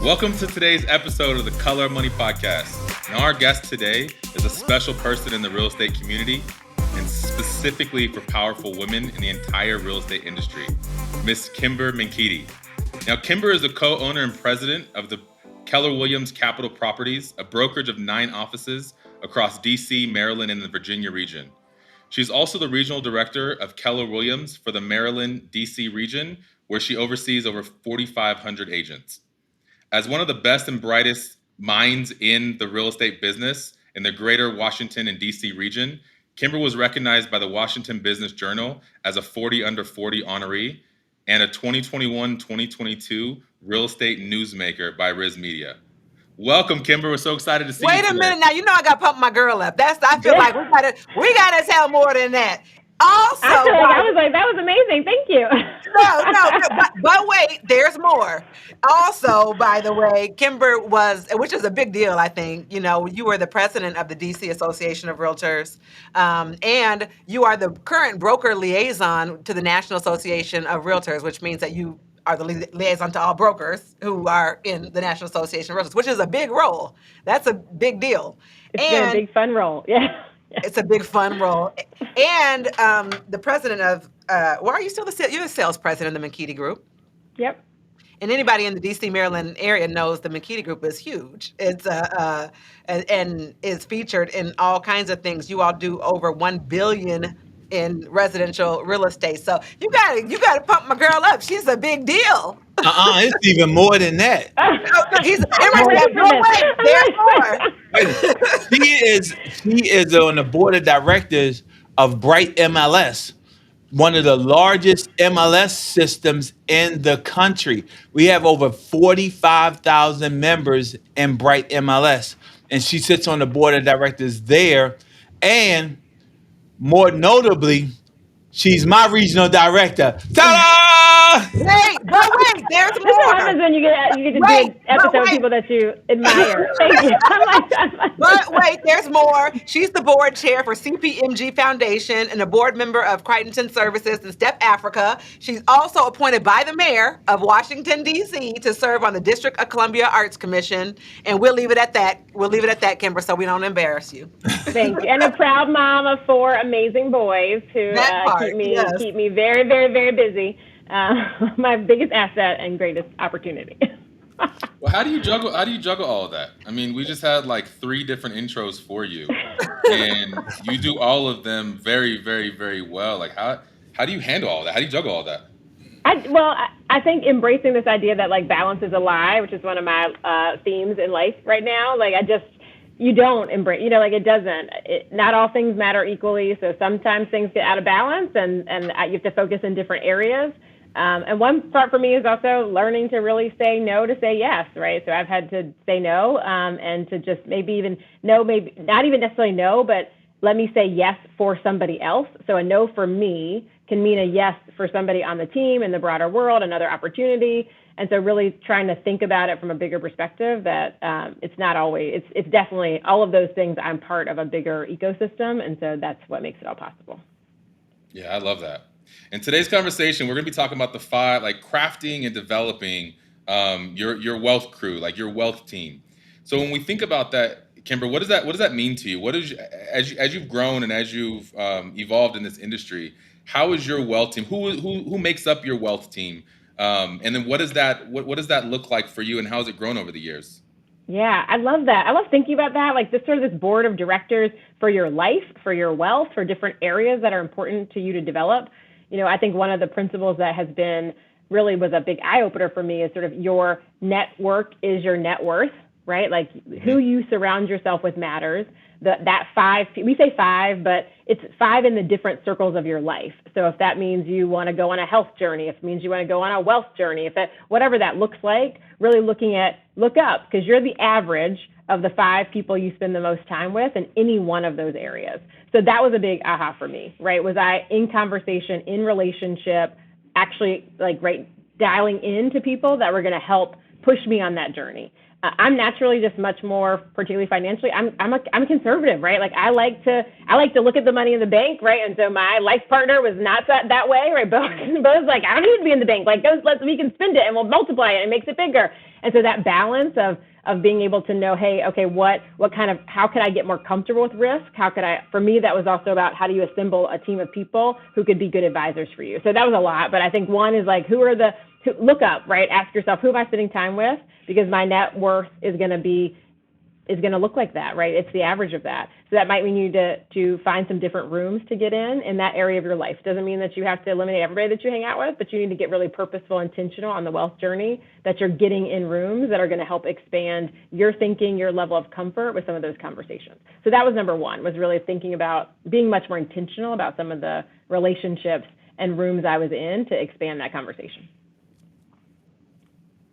Welcome to today's episode of the Color Money Podcast. Now, our guest today is a special person in the real estate community and specifically for powerful women in the entire real estate industry, Miss Kymber Menkiti. Now, Kymber is the co-owner and president of the Keller Williams Capital Properties, a brokerage of 9 offices across DC, Maryland, and the Virginia region. She's also the regional director of Keller Williams for the Maryland, DC region, where she oversees over 4,500 agents. As one of the best and brightest minds in the real estate business in the greater Washington and DC region, Kymber was recognized by the Washington Business Journal as a 40 under 40 honoree and a 2021-2022 real estate newsmaker by Riz Media. Welcome, Kymber. We're so excited to see you. Wait a minute now. You know I got to pump my girl up. I feel like we gotta tell more than that. Also, I was like, that was amazing. Thank you. but wait, there's more. Also, by the way, Kymber was, which is a big deal, I think. You know, you were the president of the DC Association of Realtors, and you are the current broker liaison to the National Association of Realtors, which means that you are the liaison to all brokers who are in the National Association of Realtors, which is a big role. That's a big deal. It's been a big fun role. Yeah. It's a big fun role. And the president of, well, are you still you're the sales president of the Menkiti Group? Yep. And anybody in the DC, Maryland area knows the Menkiti Group is huge. It's and is featured in all kinds of things. You all do over $1 billion in residential real estate. So you gotta pump my girl up. She's a big deal. It's even more than that. She is on the board of directors of Bright MLS, one of the largest MLS systems in the country. We have over 45,000 members in Bright MLS, and she sits on the board of directors there. And more notably, she's my regional director. Ta-da! Wait, there's more. This is what happens when you get to do an episode with people that you admire. Thank you. But wait, there's more. She's the board chair for CPMG Foundation and a board member of Crichton Services in Step Africa. She's also appointed by the mayor of Washington, D.C. to serve on the District of Columbia Arts Commission. And we'll leave it at that. Kymber, so we don't embarrass you. Thank you. And a proud mom of 4 amazing boys who keep me very, very, very busy. My biggest asset and greatest opportunity. Well, how do you juggle all of that? I mean, we just had like 3 different intros for you, and you do all of them very, very, very well. Like, how do you handle all that? How do you juggle all that? I think embracing this idea that like balance is a lie, which is one of my themes in life right now. Like you don't embrace, it doesn't. Not all things matter equally. So sometimes things get out of balance, and you have to focus in different areas. And one part for me is also learning to really say no to say yes, right? So I've had to say no, and to just maybe not even necessarily no, but let me say yes for somebody else. So a no for me can mean a yes for somebody on the team, in the broader world, another opportunity. And so really trying to think about it from a bigger perspective that it's not always, it's definitely all of those things. I'm part of a bigger ecosystem. And so that's what makes it all possible. Yeah, I love that. In today's conversation, we're going to be talking about the 5, like crafting and developing your wealth crew, like your wealth team. So when we think about that, Kymber, what does that mean to you? As you've grown and as you've evolved in this industry, how is your wealth team? Who makes up your wealth team? And then what does that look like for you, and how has it grown over the years? Yeah, I love that. I love thinking about that, like this board of directors for your life, for your wealth, for different areas that are important to you to develop. I think one of the principles that was a big eye opener for me is sort of your network is your net worth, right? Like who you surround yourself with matters. That 5, we say 5, but it's 5 in the different circles of your life. So if that means you want to go on a health journey, if it means you want to go on a wealth journey, whatever that looks like, really look up, because you're the average of the 5 people you spend the most time with in any one of those areas. So that was a big aha for me, right? Was I in conversation, in relationship, actually dialing into people that were going to help push me on that journey. I'm naturally just much more, particularly financially, I'm conservative, right? Like I like to look at the money in the bank, right? And so my life partner was not that way, right? Bo's like, I don't need to be in the bank. Like we can spend it and we'll multiply it and it makes it bigger. And so that balance of being able to know, hey, okay, how could I get more comfortable with risk? For me, that was also about how do you assemble a team of people who could be good advisors for you. So that was a lot, but I think one is like, look up, right? Ask yourself, who am I spending time with? Because my net worth is going to look like that, right? It's the average of that. So that might mean you to find some different rooms to get in that area of your life. Doesn't mean that you have to eliminate everybody that you hang out with, but you need to get really purposeful, intentional on the wealth journey, that you're getting in rooms that are going to help expand your thinking, your level of comfort with some of those conversations. So that was number one, was really thinking about being much more intentional about some of the relationships and rooms I was in to expand that conversation.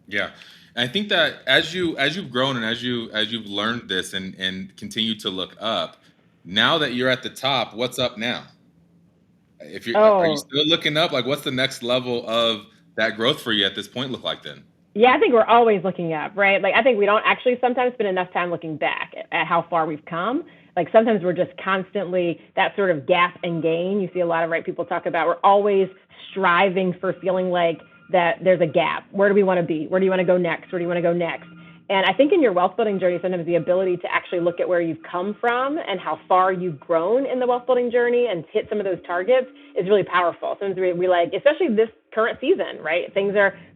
Yeah. And I think that as you've grown and as you've learned this and continue to look up, now that you're at the top, what's up now? Are you still looking up? Like, what's the next level of that growth for you at this point look like then? Yeah, I think we're always looking up, right? Like, I think we don't actually sometimes spend enough time looking back at how far we've come. Like, sometimes we're just constantly that sort of gap and gain. You see a lot of people talk about, we're always striving for feeling like that there's a gap. Where do we want to be? Where do you want to go next? Where do you want to go next? And I think in your wealth building journey, sometimes the ability to actually look at where you've come from and how far you've grown in the wealth building journey and hit some of those targets is really powerful. Sometimes we like, especially this current season, right?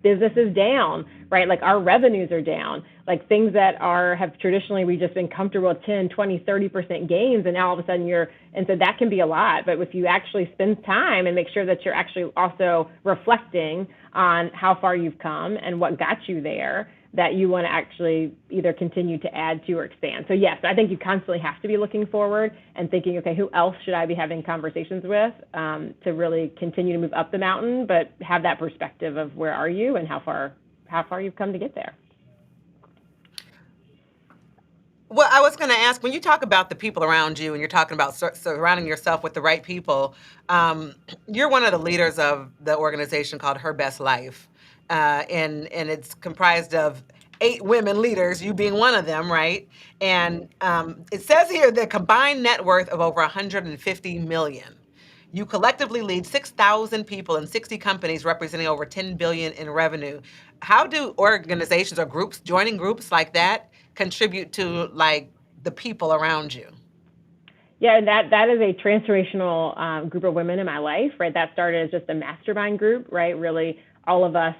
Business is down, right? Like our revenues are down, like things that have traditionally, we've just been comfortable with 10, 20, 30% gains. And now all of a sudden and so that can be a lot. But if you actually spend time and make sure that you're actually also reflecting on how far you've come and what got you there, that you want to actually either continue to add to or expand. So yes, I think you constantly have to be looking forward and thinking, okay, who else should I be having conversations with to really continue to move up the mountain, but have that perspective of where are you and how far you've come to get there. Well, I was going to ask, when you talk about the people around you and you're talking about surrounding yourself with the right people, you're one of the leaders of the organization called Her Best Life. And it's comprised of 8 women leaders, you being one of them, right? And it says here the combined net worth of over $150 million. You collectively lead 6,000 people in 60 companies representing over $10 billion in revenue. How do organizations or groups, joining groups like that, contribute to like the people around you? Yeah, that is a transformational group of women in my life, right? That started as just a mastermind group, right? Really, all of us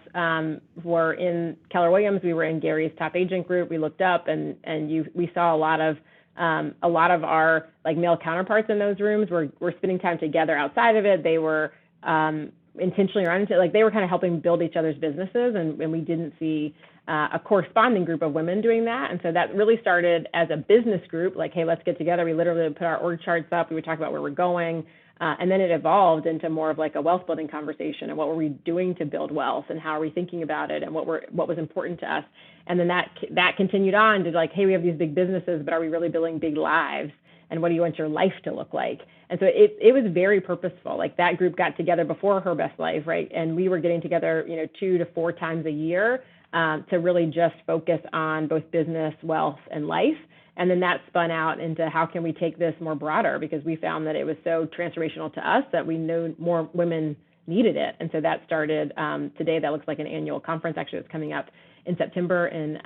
were in Keller Williams. We were in Gary's top agent group. We looked up and we saw a lot of our like male counterparts in those rooms were spending time together outside of it. They were intentionally or unintentionally, like they were kind of helping build each other's businesses, and we didn't see a corresponding group of women doing that. And so that really started as a business group, like, hey, let's get together. We literally put our org charts up. We would talk about where we're going. And then it evolved into more of like a wealth building conversation and what were we doing to build wealth and how are we thinking about it and what was important to us. And then that continued on to like, hey, we have these big businesses, but are we really building big lives? And what do you want your life to look like? And so it was very purposeful. Like that group got together before Her Best Life, right? And we were getting together, 2 to 4 times a year to really just focus on both business, wealth, and life. And then that spun out into how can we take this more broader, because we found that it was so transformational to us that we knew more women needed it. And so that started today. That looks like an annual conference. Actually, it's coming up in September in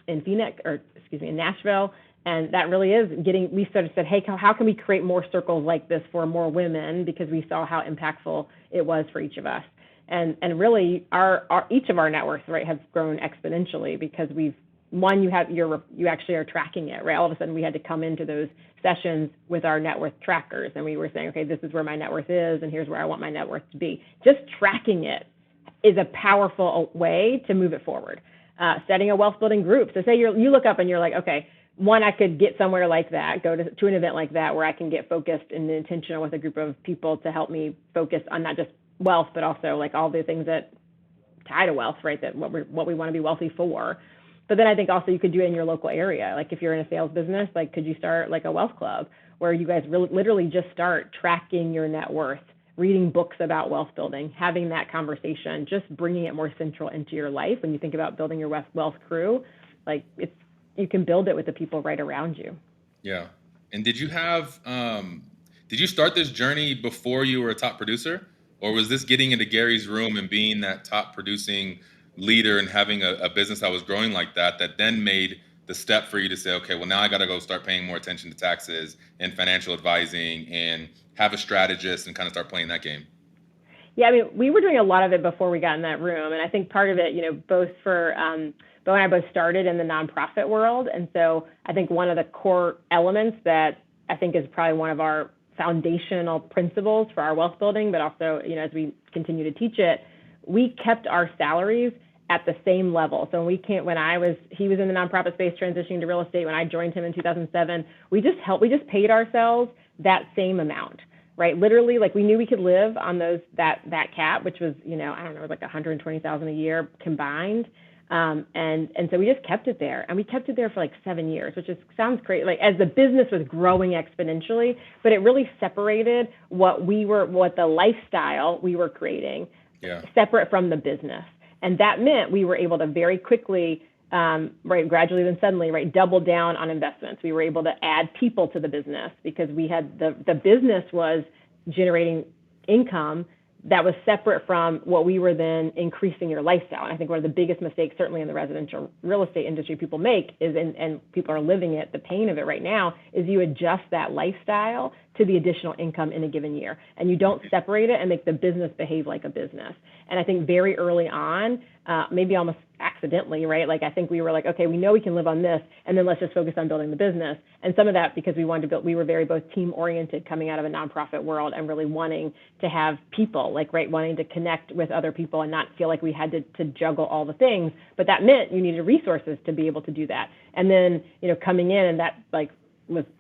Nashville. And that really is we sort of said, hey, how can we create more circles like this for more women? Because we saw how impactful it was for each of us. And really each of our net worths, right, has grown exponentially because you actually are tracking it, right? All of a sudden we had to come into those sessions with our net worth trackers, and we were saying, okay, this is where my net worth is, and here's where I want my net worth to be. Just tracking it is a powerful way to move it forward. Setting a wealth building group. So say you look up and you're like, okay, one, I could get somewhere like that, go to an event like that where I can get focused and intentional with a group of people to help me focus on not just wealth, but also like all the things that tie to wealth, right? That what we want to be wealthy for. But then I think also you could do it in your local area. Like if you're in a sales business, like could you start like a wealth club where you guys literally just start tracking your net worth, reading books about wealth building, having that conversation, just bringing it more central into your life when you think about building your wealth crew. like you can build it with the people right around you. Yeah. And did you start this journey before you were a top producer, or was this getting into Gary's room and being that top producing leader and having a business that was growing like that then made the step for you to say, okay, well, now I got to go start paying more attention to taxes and financial advising and have a strategist and kind of start playing that game? Yeah, I mean, we were doing a lot of it before we got in that room. And I think part of it, both for Bo and I both started in the nonprofit world. And so I think one of the core elements that I think is probably one of our foundational principles for our wealth building, but also, as we continue to teach it, we kept our salaries at the same level. So he was in the nonprofit space transitioning to real estate. When I joined him in 2007, we just paid ourselves that same amount, right? Literally, like we knew we could live on that cap, which was, I don't know, like $120,000 a year combined. And so we just kept it there, and we kept it there for like 7 years, which sounds great. Like as the business was growing exponentially, but it really separated what the lifestyle we were creating, separate from the business. And that meant we were able to very quickly, gradually then suddenly, double down on investments. We were able to add people to the business because we had the business was generating income that was separate from what we were then increasing your lifestyle. And I think one of the biggest mistakes, certainly in the residential real estate industry, people make is, and people are living it, the pain of it right now, is you adjust that lifestyle to the additional income in a given year. And you don't separate it and make the business behave like a business. And I think very early on, maybe almost accidentally, right? Like I think we were like, okay, we know we can live on this, and then let's just focus on building the business. And some of that because we were very both team oriented coming out of a nonprofit world and really wanting to have people, wanting to connect with other people and not feel like we had to juggle all the things. But that meant you needed resources to be able to do that. And then, coming in and that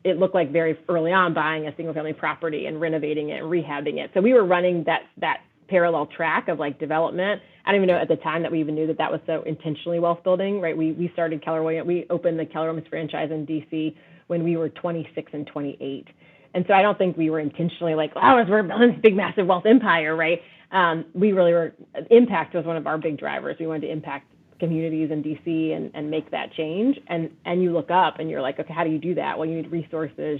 it looked like very early on buying a single family property and renovating it and rehabbing it. So we were running that parallel track of development. I don't even know at the time that we even knew that was so intentionally wealth building, right? We started Keller Williams. We opened the Keller Williams franchise in DC when we were 26 and 28. And so I don't think we were intentionally we're building this big, massive wealth empire, right? We really were, impact was one of our big drivers. We wanted to impact communities in DC and make that change. And you look up and you're like, okay, how do you do that? Well, you need resources.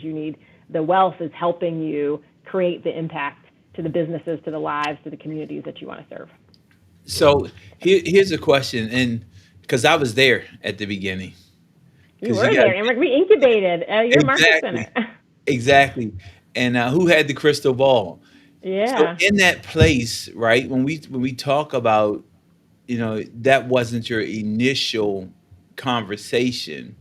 The wealth is helping you create the impact to the businesses, to the lives, to the communities that you want to serve. So here's a question, and because I was there at the beginning. You were there, and we incubated your market center. Exactly. And who had the crystal ball? Yeah. So in that place, right, when we talk about, that wasn't your initial conversation,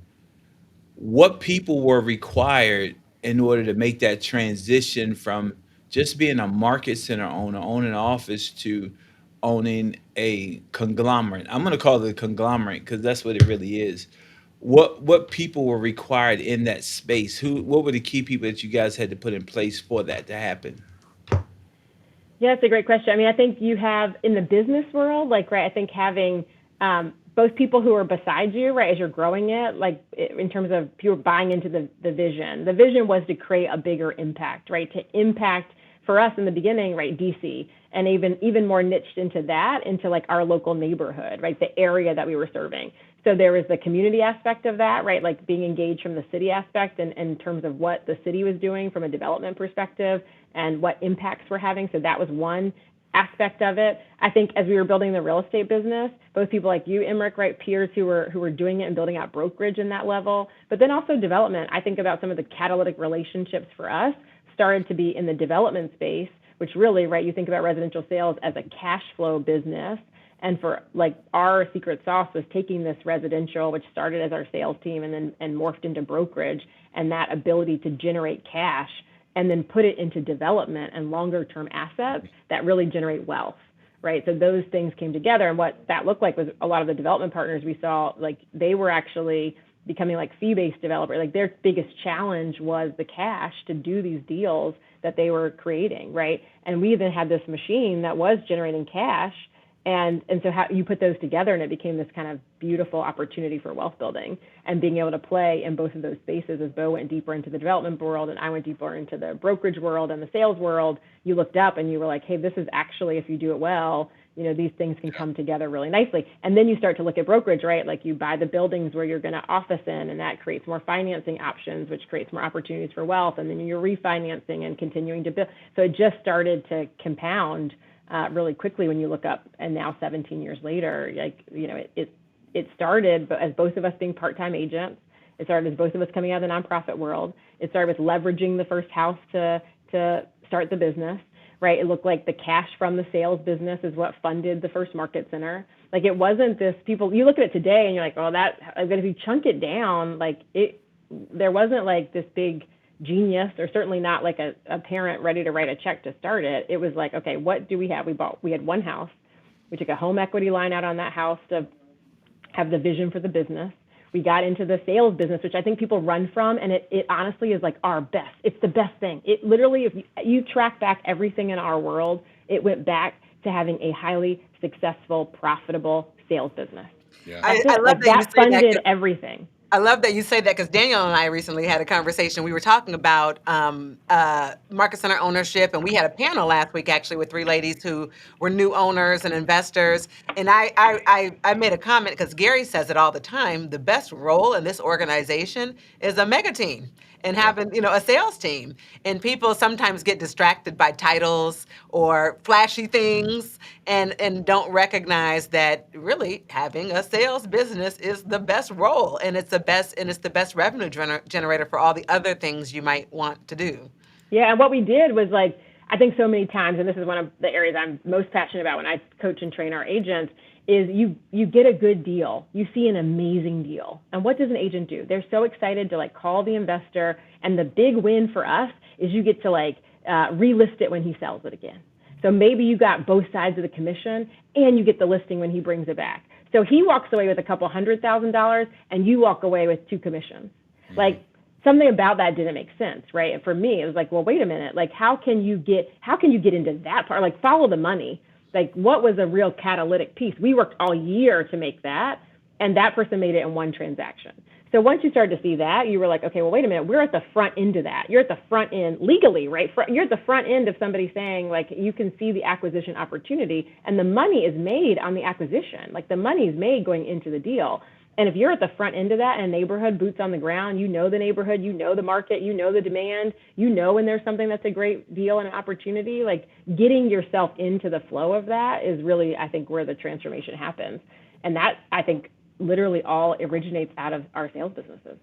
what people were required in order to make that transition from just being a market center owner, owning an office, to owning a conglomerate. I'm going to call it a conglomerate because that's what it really is. What people were required in that space? What were the key people that you guys had to put in place for that to happen? Yeah, that's a great question. I mean, I think you have in the business world, I think having both people who are beside you, right, as you're growing it, in terms of people buying into the vision. The vision was to create a bigger impact, right, to impact for us in the beginning, right, DC, and even more niched into our local neighborhood, right, the area that we were serving. So there was the community aspect of that, right, being engaged from the city aspect and in terms of what the city was doing from a development perspective and what impacts we're having. So that was one aspect of it. I think as we were building the real estate business, both people like you, Emmerich, right, peers who were doing it and building out brokerage in that level, but then also development. I think about some of the catalytic relationships for us started to be in the development space, which really, right, you think about residential sales as a cash flow business. And for our secret sauce was taking this residential, which started as our sales team and morphed into brokerage, and that ability to generate cash and then put it into development and longer term assets that really generate wealth, right? So those things came together, and what that looked like was a lot of the development partners we saw, they were actually becoming fee-based developers. Their biggest challenge was the cash to do these deals that they were creating, right? And we then had this machine that was generating cash. And so how you put those together, and it became this kind of beautiful opportunity for wealth building and being able to play in both of those spaces. As Bo went deeper into the development world and I went deeper into the brokerage world and the sales world, you looked up and you were like, hey, this is actually, if you do it well, these things can come together really nicely. And then you start to look at brokerage, right? Like you buy the buildings where you're going to office in, and that creates more financing options, which creates more opportunities for wealth. And then you're refinancing and continuing to build. So it just started to compound really quickly when you look up. And now 17 years later, it started as both of us being part-time agents. It started as both of us coming out of the nonprofit world. It started with leveraging the first house to start the business. Right, it looked like the cash from the sales business is what funded the first market center. Like it wasn't this people. You look at it today and you're like, oh, but if you chunk it down, there wasn't like this big genius, or certainly not like a parent ready to write a check to start it. It was like, okay, what do we have? We had one house. We took a home equity line out on that house to have the vision for the business. We got into the sales business, which I think people run from, and it honestly is like our best. It's the best thing. It literally, if you track back everything in our world, it went back to having a highly successful, profitable sales business. Yeah. I love that funded everything. I love that you say that, because Daniel and I recently had a conversation. We were talking about market center ownership, and we had a panel last week actually with 3 ladies who were new owners and investors. And I made a comment, because Gary says it all the time, the best role in this organization is a mega team and having a sales team. And people sometimes get distracted by titles or flashy things and don't recognize that really having a sales business is the best role, and it's the best revenue generator for all the other things you might want to do. Yeah, and what we did was, like, I think so many times, and this is one of the areas I'm most passionate about when I coach and train our agents, is you get a good deal. You see an amazing deal. And what does an agent do? They're so excited to call the investor. And the big win for us is you get to relist it when he sells it again. So maybe you got both sides of the commission, and you get the listing when he brings it back. So he walks away with a couple $100,000, and you walk away with 2 commissions. Mm-hmm. Something about that didn't make sense, right? And for me, it was like, well, wait a minute. How can you get into that part? Follow the money. What was a real catalytic piece? We worked all year to make that, and that person made it in one transaction. So once you started to see that, you were like, okay, well, wait a minute. We're at the front end of that. You're at the front end legally, right? You're at the front end of somebody saying, you can see the acquisition opportunity, and the money is made on the acquisition. The money is made going into the deal. And if you're at the front end of that in a neighborhood, boots on the ground, you know the neighborhood, you know the market, you know the demand, you know when there's something that's a great deal and an opportunity, getting yourself into the flow of that is really, I think, where the transformation happens. And that, I think, literally all originates out of our sales businesses.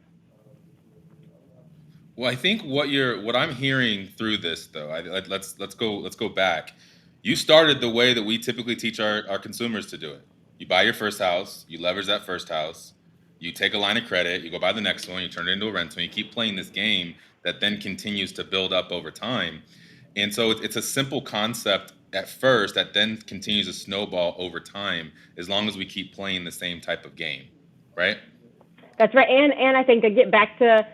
Well, I think what I'm hearing through this, though, let's go back. You started the way that we typically teach our consumers to do it. You buy your first house, you leverage that first house, you take a line of credit, you go buy the next one, you turn it into a rental, and you keep playing this game that then continues to build up over time. And so it's a simple concept at first that then continues to snowball over time as long as we keep playing the same type of game, right? That's right. And I think I get back to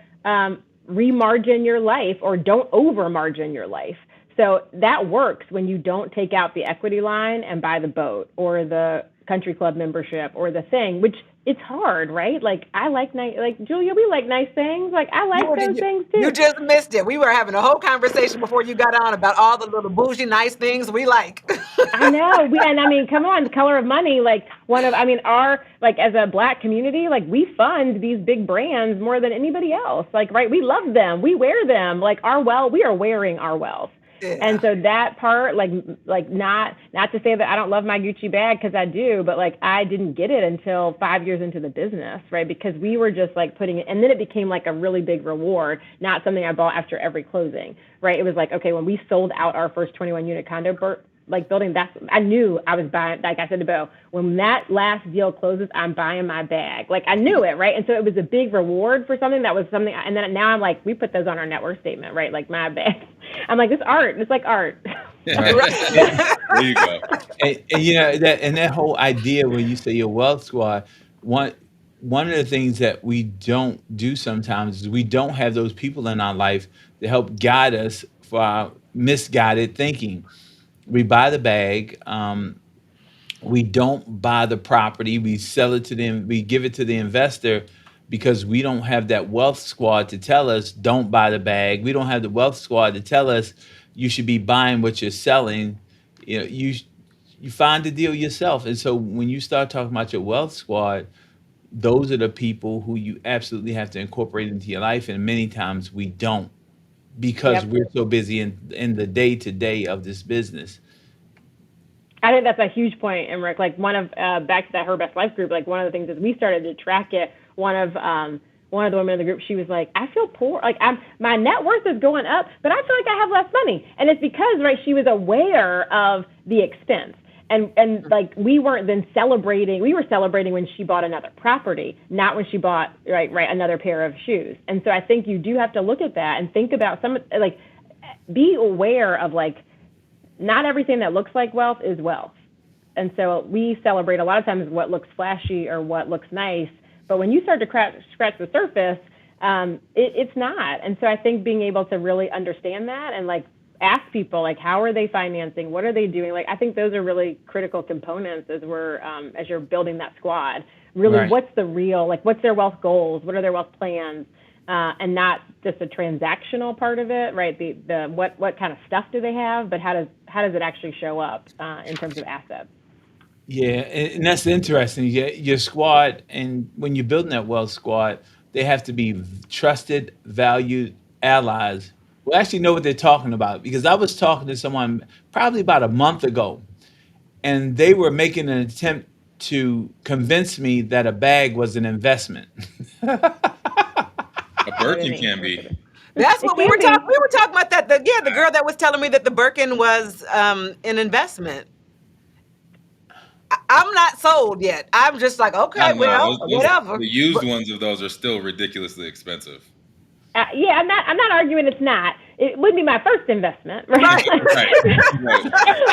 remargin your life, or don't over-margin your life. So that works when you don't take out the equity line and buy the boat or the country club membership or the thing, which it's hard, right? I like Julia, we like nice things. I like those things too. You just missed it. We were having a whole conversation before you got on about all the little bougie nice things we like. I know. Come on, the color of money, our, as a Black community, we fund these big brands more than anybody else. Right? We love them. We wear them. we are wearing our wealth. Yeah. And so that part, not to say that I don't love my Gucci bag, because I do, but I didn't get it until 5 years into the business, right? Because we were just putting it, and then it became a really big reward, not something I bought after every closing, right? It was okay, when we sold out our first 21 unit condo building, I knew I was buying, I said to Bo, when that last deal closes, I'm buying my bag. I knew it, right? And so it was a big reward for something that was something, and then now I'm we put those on our net worth statement, right? My bag. I'm this art, it's like art. There you go. And that whole idea when you say your wealth squad, one of the things that we don't do sometimes is we don't have those people in our life to help guide us for our misguided thinking. We buy the bag. We don't buy the property. We sell it to them. We give it to the investor because we don't have that wealth squad to tell us don't buy the bag. We don't have the wealth squad to tell us you should be buying what you're selling. You find the deal yourself. And so when you start talking about your wealth squad, those are the people who you absolutely have to incorporate into your life. And many times we don't because Yep. we're so busy in the day to day of this business. I think that's a huge point, and Rick, like one of back to that Her Best Life group, like one of the things is we started to track it. One of the women in the group, she was like, I feel poor, like my net worth is going up, but I feel like I have less money, and it's because she was aware of the expense, and like we weren't then celebrating. We were celebrating when she bought another property, not when she bought another pair of shoes. And so I think you do have to look at that and think about be aware of not everything that looks like wealth is wealth. And so we celebrate a lot of times what looks flashy or what looks nice. But when you start to scratch the surface, it's not. And so I think being able to really understand that and ask people, how are they financing? What are they doing? I think those are really critical components as as you're building that squad. Really, Right. what's the real, what's their wealth goals? What are their wealth plans? And not just a transactional part of it, right? The what kind of stuff do they have, but how does it actually show up in terms of assets? Yeah, and that's interesting. Your squad, and when you're building that wealth squad, they have to be trusted, valued allies who actually know what they're talking about. Because I was talking to someone probably about a month ago, and they were making an attempt to convince me that a bag was an investment. A Birkin can be. That's what we can were be. talking. We were talking about that. The girl that was telling me that the Birkin was an investment. I'm not sold yet. I'm just like, okay, I don't know. well, whatever. The used ones of those are still ridiculously expensive. Yeah, I'm not arguing it's not. It would be my first investment, right? Right.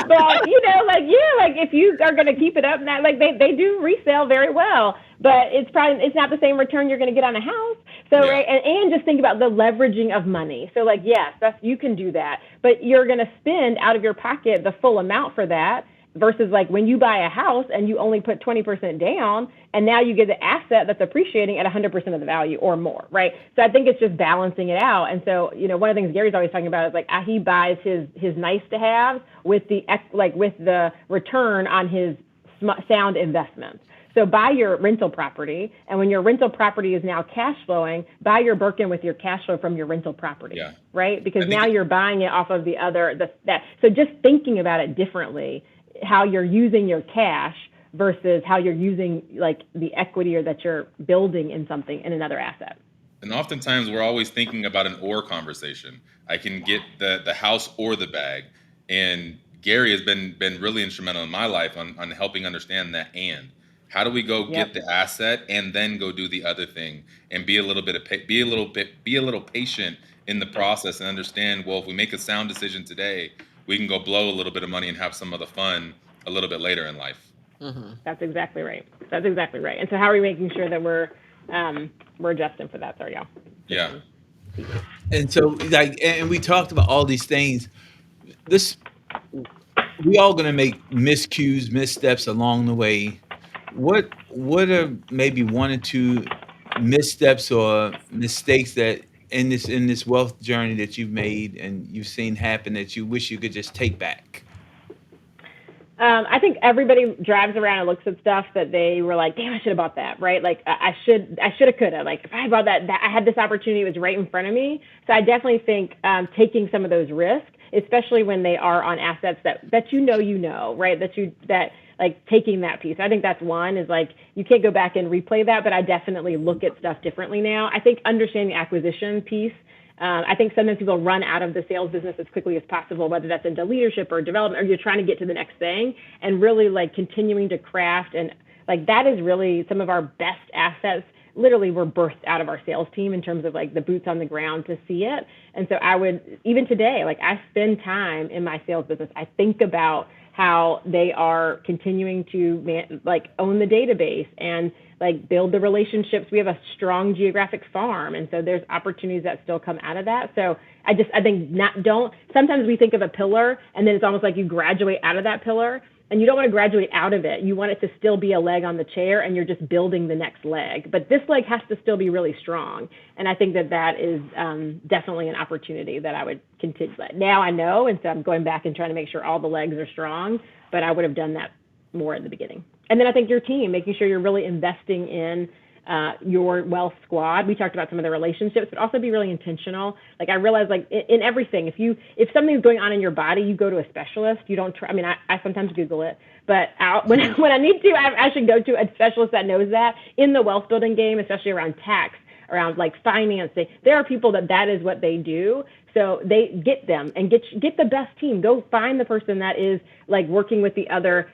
But if you are going to keep it up, they do resell very well, but it's not the same return you're going to get on a house. So Yeah. right, and just think about the leveraging of money. So yes, you can do that, but you're going to spend out of your pocket the full amount for that. Versus when you buy a house and you only put 20% down, and now you get the asset that's appreciating at 100% of the value or more, right? So I think it's just balancing it out. And so one of the things Gary's always talking about is he buys his nice to have with the return on his sound investments. So buy your rental property, and when your rental property is now cash flowing, buy your Birkin with your cash flow from your rental property, right? Because now you're buying it off of So just thinking about it differently, how you're using your cash versus how you're using the equity or that you're building in something in another asset. And oftentimes we're always thinking about an or conversation. I can get the house or the bag. And Gary has been really instrumental in my life on helping understand that. And how do we go get the asset and then go do the other thing and be a little patient in the process and understand, well, if we make a sound decision today, we can go blow a little bit of money and have some of the fun a little bit later in life. Mm-hmm. That's exactly right. And so how are we making sure that we're adjusting for that? Sorry, y'all. Yeah. And so and we talked about all these things. We all gonna make miscues, missteps along the way. What are maybe one or two missteps or mistakes that in this wealth journey that you've made and you've seen happen that you wish you could just take back? I think everybody drives around and looks at stuff that they were like, damn, I should have bought that, right? I should have, could have. If I bought that, I had this opportunity, it was right in front of me. So I definitely think taking some of those risks, especially when they are on assets that right? That taking that piece. I think that's one is you can't go back and replay that, but I definitely look at stuff differently now. I think understanding the acquisition piece. I think sometimes people run out of the sales business as quickly as possible, whether that's into leadership or development, or you're trying to get to the next thing, and really continuing to craft. And that is really some of our best assets literally were birthed out of our sales team in terms of the boots on the ground to see it. And so I would, even today, I spend time in my sales business. I think about how they are continuing to own the database and build the relationships. We have a strong geographic farm, and so there's opportunities that still come out of that. So I think sometimes we think of a pillar and then it's almost like you graduate out of that pillar. and you don't want to graduate out of it. You want it to still be a leg on the chair, and you're just building the next leg. But this leg has to still be really strong. And I think that is definitely an opportunity that I would continue. Now I know, and so I'm going back and trying to make sure all the legs are strong, but I would have done that more at the beginning. And then I think your team, making sure you're really investing in your wealth squad. We talked about some of the relationships, but also be really intentional. Like I realize, like in everything, if something's going on in your body, you go to a specialist. You don't try. I mean, I sometimes Google it, but when I need to, I should go to a specialist that knows that. In the wealth building game, especially around tax, around like financing, there are people that is what they do. So they get them and get the best team. Go find the person that is like working with the other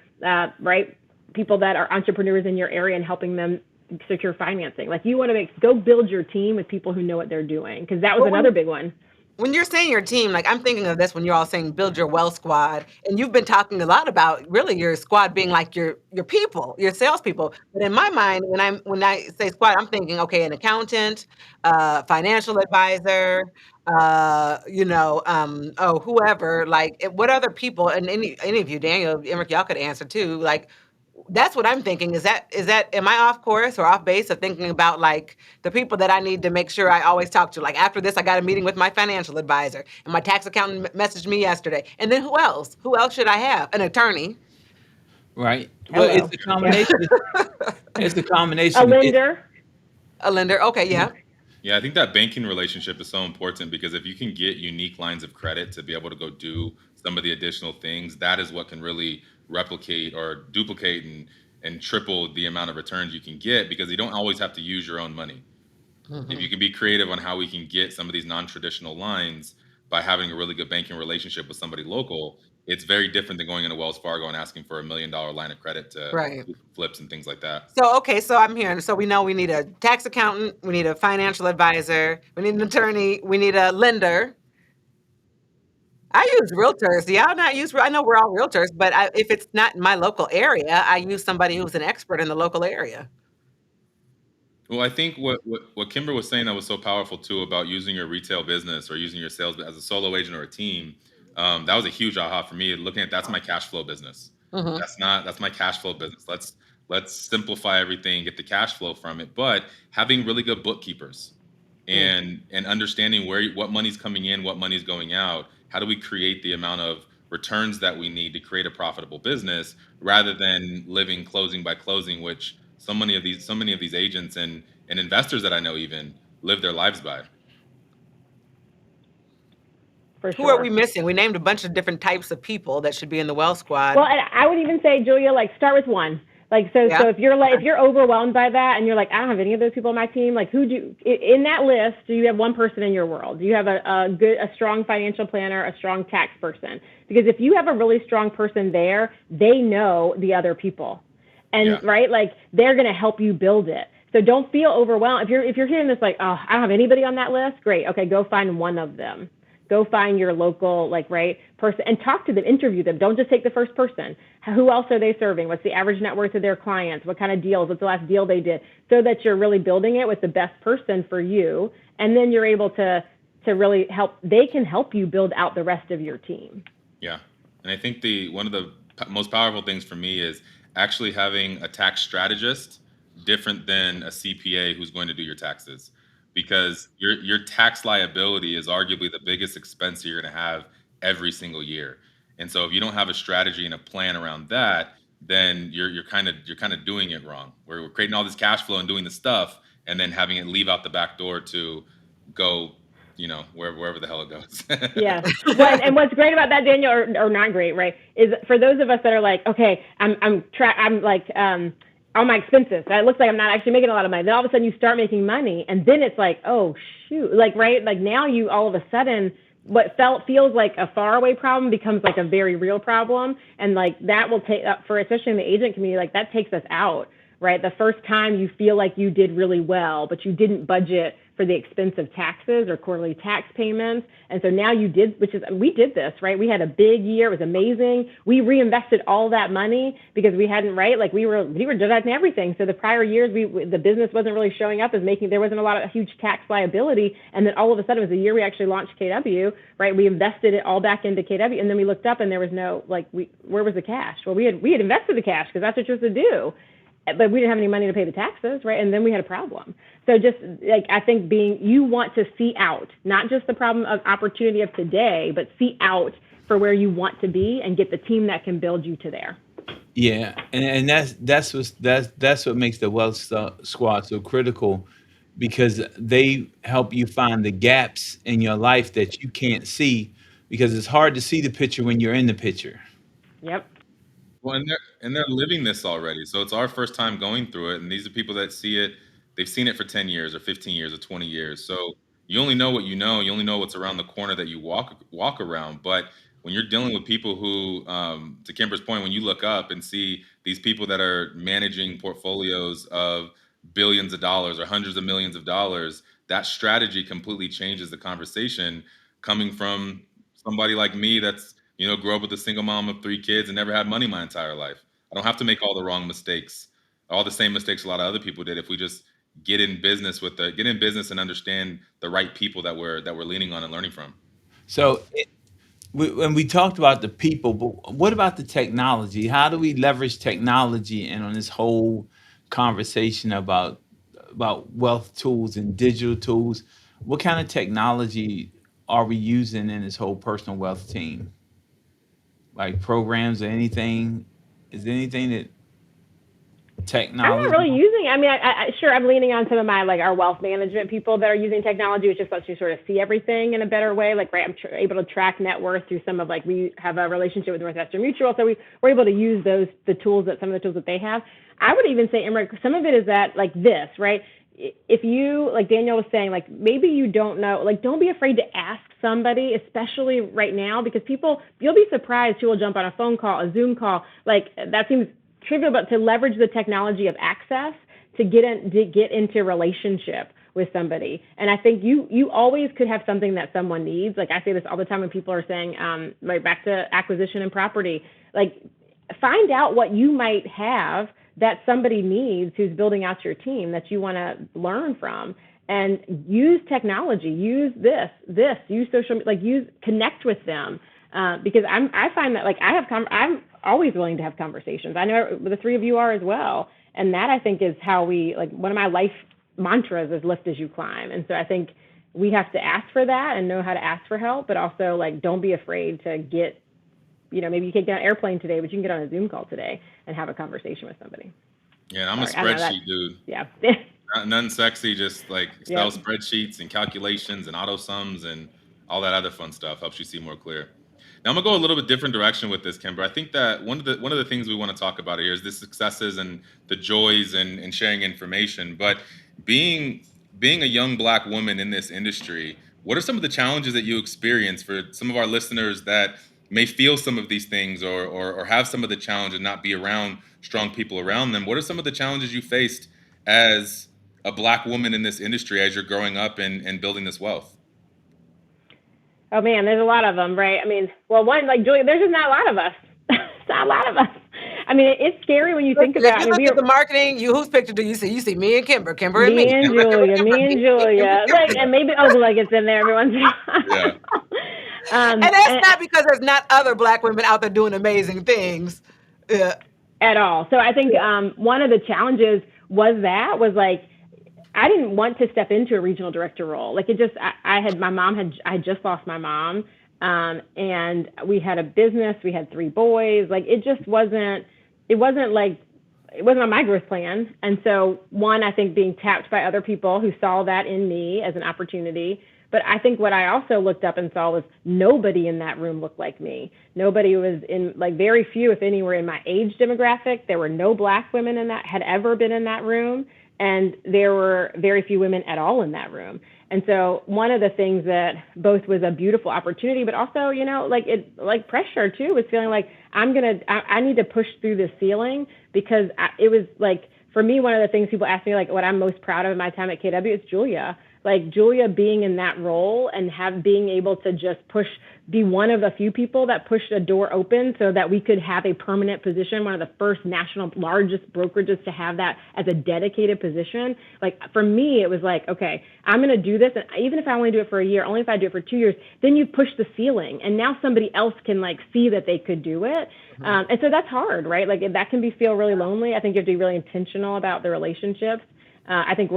right people that are entrepreneurs in your area and helping them secure financing. Like you want to go build your team with people who know what they're doing, because that was another big one. When you're saying your team, like I'm thinking of this when you're all saying build your wealth squad, and you've been talking a lot about really your squad being like your people, your salespeople. But in my mind, when I say squad, I'm thinking, okay, an accountant, financial advisor, whoever, like what other people, and any of you, Daniel, Emmerich, y'all could answer too, like. That's what I'm thinking. Is that am I off course or off base of thinking about like the people that I need to make sure I always talk to? Like after this, I got a meeting with my financial advisor, and my tax accountant messaged me yesterday. And then who else? Who else should I have? An attorney. Right. Well, Hello. it's a combination. It's a combination. A lender. A lender. Okay, yeah. Yeah, I think that banking relationship is so important, because if you can get unique lines of credit to be able to go do some of the additional things, that is what can really replicate or duplicate and triple the amount of returns you can get, because you don't always have to use your own money. If you can be creative on how we can get some of these non-traditional lines by having a really good banking relationship with somebody local, it's very different than going into Wells Fargo and asking for $1 million line of credit to do flips and things like that. So I'm hearing, so we know we need a tax accountant, we need a financial advisor, we need an attorney, we need a lender. I use realtors. Y'all not use, I know we're all realtors, but if it's not in my local area, I use somebody who's an expert in the local area. Well, I think what Kymber was saying that was so powerful too about using your retail business or using your sales as a solo agent or a team, that was a huge aha for me. Looking at that's my cash flow business. That's my cash flow business. Let's simplify everything, get the cash flow from it, but having really good bookkeepers and understanding what money's coming in, what money's going out. How do we create the amount of returns that we need to create a profitable business, rather than living closing by closing, which so many of these agents and investors that I know even live their lives by. Who are we missing? We named a bunch of different types of people that should be in the wealth squad. Well, and I would even say, Julia, like start with one. Like so if you're overwhelmed by that and you're like, I don't have any of those people on my team, like in that list, do you have one person in your world? Do you have a strong financial planner, a strong tax person? Because if you have a really strong person there, they know the other people. And right, like they're going to help you build it. So don't feel overwhelmed. If you're hearing this like, oh, I don't have anybody on that list, great. Okay, go find one of them. Go find your local, person and talk to them, interview them. Don't just take the first person. Who else are they serving? What's the average net worth of their clients? What kind of deals? What's the last deal they did? So that you're really building it with the best person for you. And then you're able to really help. They can help you build out the rest of your team. Yeah. And I think one of the most powerful things for me is actually having a tax strategist different than a CPA who's going to do your taxes. Because your tax liability is arguably the biggest expense you're going to have every single year. And so if you don't have a strategy and a plan around that, then you're kind of doing it wrong. We're creating all this cash flow and doing the stuff, and then having it leave out the back door to go, wherever the hell it goes. Yeah. Well, and what's great about that, Daniel, or not great, right, is for those of us that are like, okay, all my expenses, it looks like I'm not actually making a lot of money. Then all of a sudden you start making money, and then it's like, oh shoot, right? Like now you all of a sudden, what feels like a faraway problem becomes like a very real problem, and like that will take up for, especially in the agent community, like that takes us out, right? The first time you feel like you did really well, but you didn't budget for the expense of taxes or quarterly tax payments. And so now we did this, right? We had a big year. It was amazing. We reinvested all that money because we hadn't, right? Like we were deducting everything. So the prior years, the business wasn't really showing up as there wasn't a lot of huge tax liability. And then all of a sudden it was the year we actually launched KW, right? We invested it all back into KW. And then we looked up and there was no, where was the cash? Well, we had invested the cash because that's what you're supposed to do. But we didn't have any money to pay the taxes, right? And then we had a problem. So just I think you want to see out, not just the problem of opportunity of today, but see out for where you want to be and get the team that can build you to there. Yeah, and that's what makes the Wealth Squad so critical, because they help you find the gaps in your life that you can't see, because it's hard to see the picture when you're in the picture. Yep. Well, and they're living this already. So it's our first time going through it. And these are people that see it. They've seen it for 10 years or 15 years or 20 years. So you only know what you know. You only know what's around the corner that you walk around. But when you're dealing with people who, to Kymber's point, when you look up and see these people that are managing portfolios of billions of dollars or hundreds of millions of dollars, that strategy completely changes the conversation, coming from somebody like me that's, grew up with a single mom of 3 kids and never had money my entire life. I don't have to make all the wrong mistakes, all the same mistakes a lot of other people did, if we just get in business and understand the right people that we're leaning on and learning from. So when we talked about the people, but what about the technology? How do we leverage technology in on this whole conversation about wealth tools and digital tools? What kind of technology are we using in this whole personal wealth team? Like programs or anything? Is there anything that technology? I'm not really using. I mean, I'm leaning on some of my our wealth management people that are using technology, which just lets you sort of see everything in a better way. I'm able to track net worth through some of we have a relationship with Northwestern Mutual, so we're able to use some of the tools that they have. I would even say, some of it is that this, right? If you, like Daniel was saying, maybe you don't know, don't be afraid to ask somebody, especially right now, because you'll be surprised who will jump on a phone call, a Zoom call. That seems trivial, but to leverage the technology of access to get into relationship with somebody. And I think you always could have something that someone needs. I say this all the time when people are saying, right back to acquisition and property, find out what you might have that somebody needs who's building out your team that you want to learn from, and use technology, use use social media, connect with them. Because I find that I'm always willing to have conversations. I know the 3 of you are as well. And that I think is how we, one of my life mantras is lift as you climb. And so I think we have to ask for that and know how to ask for help, but also don't be afraid to get, maybe you can't get on an airplane today, but you can get on a Zoom call today and have a conversation with somebody. Yeah, and I'm a spreadsheet dude. Yeah. Nothing sexy, just Excel spreadsheets and calculations and auto sums and all that other fun stuff helps you see more clear. Now I'm gonna go a little bit different direction with this, Kymber. I think that one of the things we want to talk about here is the successes and the joys and sharing information. But being a young Black woman in this industry, what are some of the challenges that you experience for some of our listeners that may feel some of these things or have some of the challenges and not be around strong people around them? What are some of the challenges you faced as a Black woman in this industry as you're growing up and building this wealth? Oh man, there's a lot of them, right? I mean, well, one, Julia, there's just not a lot of us. It's not a lot of us. I mean, it's scary when you think about it. If you look at the marketing, whose picture do you see? You see me and Kymber and me. Me and Julia. And maybe Ola gets in there every once in a while. Yeah. And that's not because there's not other Black women out there doing amazing things. At all. So I think one of the challenges was I didn't want to step into a regional director role. I had just lost my mom, and we had a business. We had 3 boys. It wasn't on my growth plan. And so I think being tapped by other people who saw that in me as an opportunity. But I think what I also looked up and saw was nobody in that room looked like me. Nobody was in, very few, if any, were in my age demographic. There were no Black women had ever been in that room. And there were very few women at all in that room. And so one of the things that both was a beautiful opportunity, but also, pressure too, was feeling I need to push through this ceiling, because it was for me, one of the things people ask me, what I'm most proud of in my time at KW is Julia. like Julia being in that role and being able to just be one of the few people that pushed a door open so that we could have a permanent position, one of the first national largest brokerages to have that as a dedicated position. Like for me, it was like, okay, I'm going to do this. And even if I only do it for a year, only if I do it for 2 years, then you push the ceiling and now somebody else can like see that they could do it. And so that's hard, right? Like that can feel really lonely. I think you have to be really intentional about the relationships. I think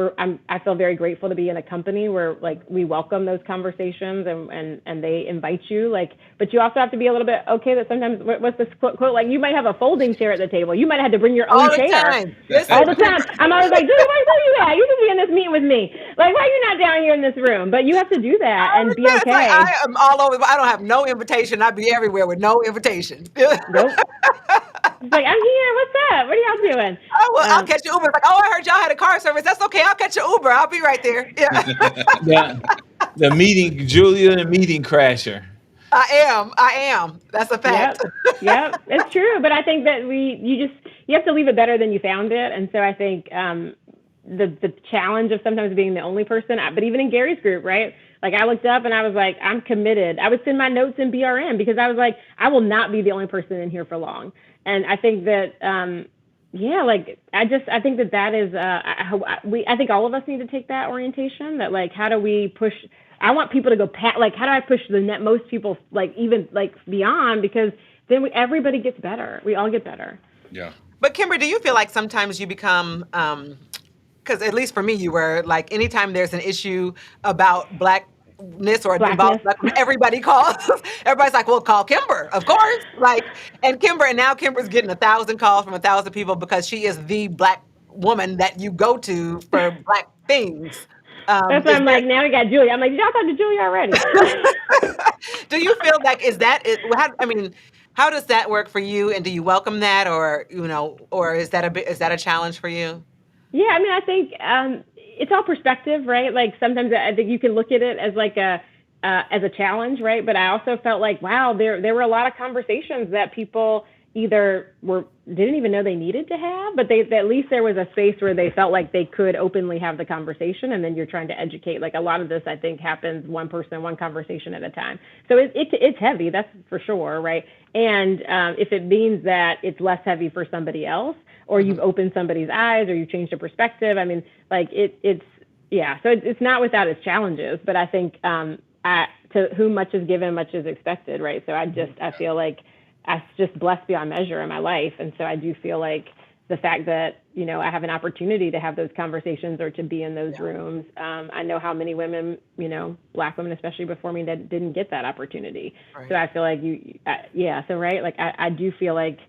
I feel very grateful to be in a company where like we welcome those conversations and they invite you, like, but you also have to be a little bit okay that sometimes, what's this quote, like you might have a folding chair at the table. You might have to bring your own chair. All the time. I'm always like, Julie, where are you at? You should be in this meeting with me. Like, why are you not down here in this room? But you have to do that and be okay. Like, I am all over. I don't have no invitation. I'd be everywhere with no invitation. Nope. It's like, I'm here. What's up? What are y'all doing? Oh, well, I'll catch your Uber. It's like, oh, I heard y'all had a car service. That's okay. I'll catch your Uber. I'll be right there. Yeah. The meeting, Julia, the meeting crasher. I am. That's a fact. Yep, it's true. But I think that you have to leave it better than you found it. And so I think the challenge of sometimes being the only person, but even in Gary's group, right? Like I looked up and I was like, I'm committed. I would send my notes in BRM because I was like, I will not be the only person in here for long. And I think that, I think that is, I think all of us need to take that orientation that like, how do we push, I want people to go, like, how do I push the net most people, like even like beyond, because then everybody gets better. We all get better. Yeah. But Kymber, do you feel like sometimes you become, because at least for me, you were like, anytime there's an issue about Blackness or about everybody calls. Everybody's like, well, call Kymber, of course. Like, and now Kymber's getting 1,000 calls from 1,000 people because she is the Black woman that you go to for Black things. That's why I'm like, now we got Julia. I'm like, did y'all talk to Julia already? Do you feel like, is that it? How does that work for you? And do you welcome that, or is that a challenge for you? Yeah, I mean, I think it's all perspective, right? Like sometimes I think you can look at it as like as a challenge, right? But I also felt like, wow, there were a lot of conversations that people either didn't even know they needed to have, but at least there was a space where they felt like they could openly have the conversation, and then you're trying to educate. Like a lot of this, I think, happens one person, one conversation at a time. So it's heavy, that's for sure, right? And if it means that it's less heavy for somebody else, or you've opened somebody's eyes, or you've changed a perspective, I mean, like so it's not without its challenges, but I think to whom much is given, much is expected, right? So I feel like I'm just blessed beyond measure in my life. And so I do feel like the fact that, I have an opportunity to have those conversations or to be in those rooms. I know how many women, Black women, especially before me, that didn't get that opportunity. Right. So I feel like right. Like I do feel like,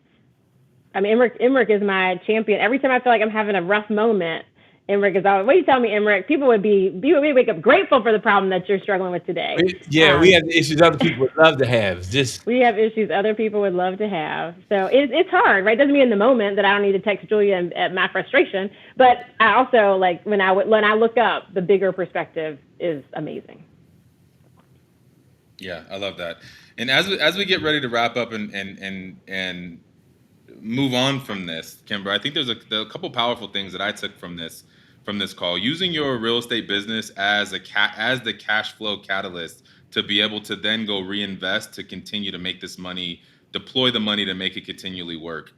I mean, Emmerich is my champion. Every time I feel like I'm having a rough moment, Emmerich is always, what do you tell me, Emmerich? People would wake up grateful for the problem that you're struggling with today. We have issues other people would love to have. We have issues other people would love to have. So it's hard, right? Doesn't mean in the moment that I don't need to text Julia at my frustration, but I also like when I look up, the bigger perspective is amazing. Yeah, I love that. And as we get ready to wrap up and move on from this, Kymber, I think there's a couple powerful things that I took from this call. Using your real estate business as the cash flow catalyst to be able to then go reinvest to continue to make this money, deploy the money to make it continually work.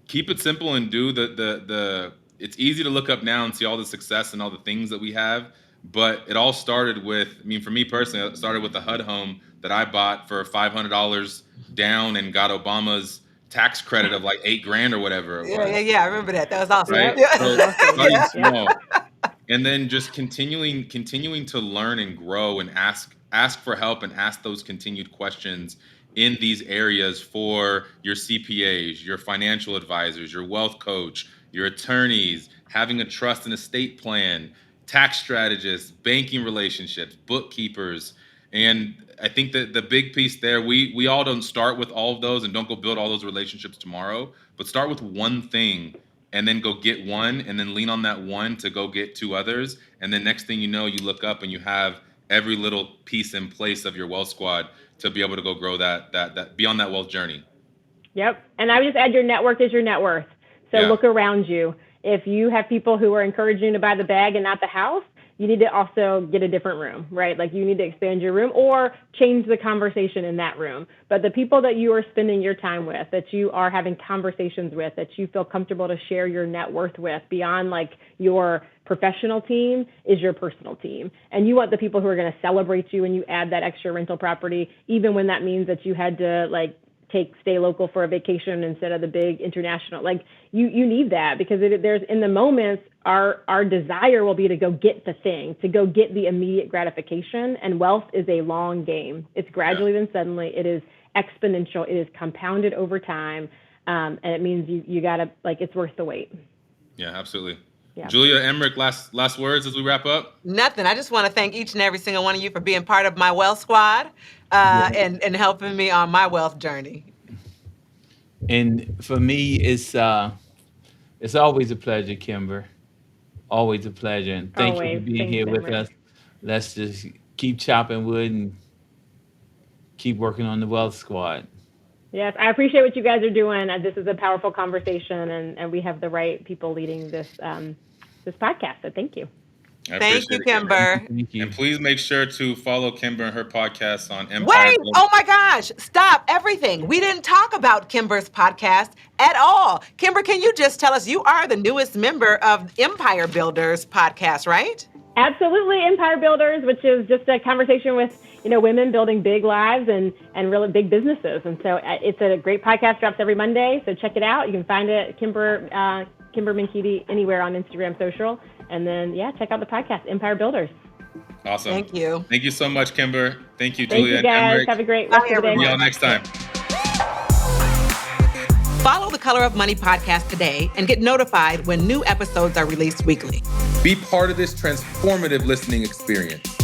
Keep it simple and do the it's easy to look up now and see all the success and all the things that we have, but it all started with, for me personally, it started with the HUD home that I bought for $500 down and got Obama's tax credit of like $8,000 or whatever it was. Yeah. I remember that. That was awesome. Right? Yeah. So starting small, and then just continuing to learn and grow and ask for help and ask those continued questions in these areas for your CPAs, your financial advisors, your wealth coach, your attorneys, having a trust and estate plan, tax strategists, banking relationships, bookkeepers. And I think that the big piece there, we all don't start with all of those and don't go build all those relationships tomorrow, but start with one thing and then go get one and then lean on that one to go get two others. And then next thing you know, you look up and you have every little piece in place of your wealth squad to be able to go grow that be on that wealth journey. Yep. And I would just add, your network is your net worth. So look around you. If you have people who are encouraging you to buy the bag and not the house, you need to also get a different room, right? Like you need to expand your room or change the conversation in that room. But the people that you are spending your time with, that you are having conversations with, that you feel comfortable to share your net worth with beyond like your professional team is your personal team. And you want the people who are going to celebrate you when you add that extra rental property, even when that means that you had to like stay local for a vacation instead of the big international. Like you need that because there's in the moments, our desire will be to go get the thing, to go get the immediate gratification. And wealth is a long game. It's gradually then suddenly. It is exponential. It is compounded over time. And it means you gotta, like, it's worth the wait. Yeah, absolutely. Yeah. Julia, Emmerich, last words as we wrap up? Nothing. I just want to thank each and every single one of you for being part of my wealth squad and helping me on my wealth journey. And for me, it's always a pleasure, Kymber. Always a pleasure. And thank you Always. for being Thanks, here with Emmerich. us. Let's just keep chopping wood and keep working on the wealth squad. Yes, I appreciate what you guys are doing. This is a powerful conversation, and we have the right people leading this podcast. So thank you. Thank you, Kymber. Thank you. And please make sure to follow Kymber and her podcast on Empire. Wait, oh my gosh, stop everything. We didn't talk about Kymber's podcast at all. Kymber, can you just tell us, you are the newest member of Empire Builders podcast, right? Absolutely. Empire Builders, which is just a conversation with, women building big lives and really big businesses. And so it's a great podcast, drops every Monday. So check it out. You can find it, Kymber Menkiti, anywhere on Instagram, social. And then, check out the podcast, Empire Builders. Awesome. Thank you. Thank you so much, Kymber. Thank you, Thank Julia you, guys. and Emmerich. Have a great rest of the day. See y'all next time. Follow the Color of Money podcast today and get notified when new episodes are released weekly. Be part of this transformative listening experience.